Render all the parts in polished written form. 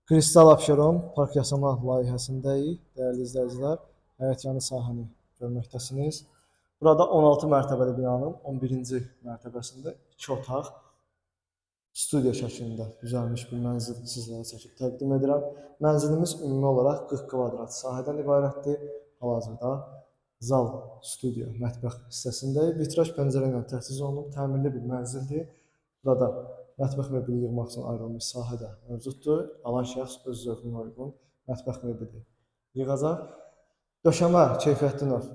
Kristal Abşeron park yasama layihəsindəyik. Dəyərli izləyicilər, həyətyanı sahəni görməkdəsiniz. Burada 16 mərtəbəli binanın 11-ci mərtəbəsində 2 otaq studiya şəklində düzəlmiş bir mənzil sizlərə çəkib təqdim edirəm. Mənzilimiz ümumi olaraq 40 kvadrat sahədən ibarətdir. Hal-hazırda zal, studiya, mətbəx hissəsindəyik. Vitraj pəncərə ilə təchiz olunub, təmirli bir mənzildir. Burada mətbəx meblini yığmaq üçün ayrılmış sahə də mövcuddur. Alan şəxs öz zövqünə uyğun mətbəx meblini yığacaq. Döşəmə keyfiyyətli növ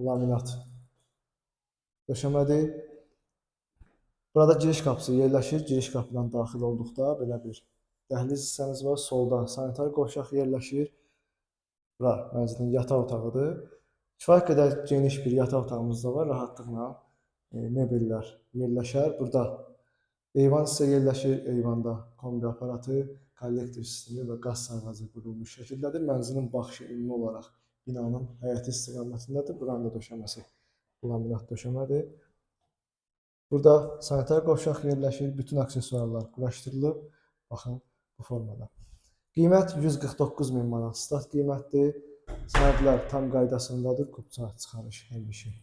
laminat döşəmədir. Burada giriş qapısı yerləşir. Giriş qapıdan daxil olduqda belə bir dəhliz hissəmiz var. Solda sanitar qovşaq yerləşir. Bura mənzilin yataq otağıdır. Kifayət qədər geniş bir yataq otağımız da var. Rahatlıqla mebellər yerləşər. Burada eyvan hissə yerləşir. Eyvanda kombi aparatı, kollektor sistemi və qaz sayğacı qurulmuş şəkildədir. Mənzilin baxışı ümumi olaraq binanın həyəti istiqamətindədir. Buranın da döşəməsi laminat döşəmədir. Burada sanitar qovşaq yerləşir. Bütün aksesuarlar quraşdırılıb. Baxın bu formada. Qiymət 149 min manat start qiymətdir. Sənədlər tam qaydasındadır. Kupça çıxarış həmişə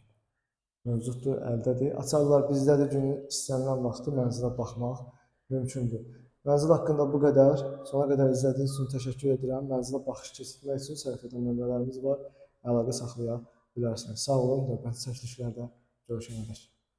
mövcuddur, əldədir. Açarlar bizdədir. Günün istənilən vaxtı mənzilə baxmaq mümkündür. Mənzil haqqında bu qədər. Sona qədər izlədiyiniz üçün təşəkkür edirəm. Mənzilə baxış keçirmək üçün səhifədə nömrələrimiz var. Əlaqə saxlaya bilərsiniz. Sağ olun, növbəti çəkilişlərdə görüşənədək.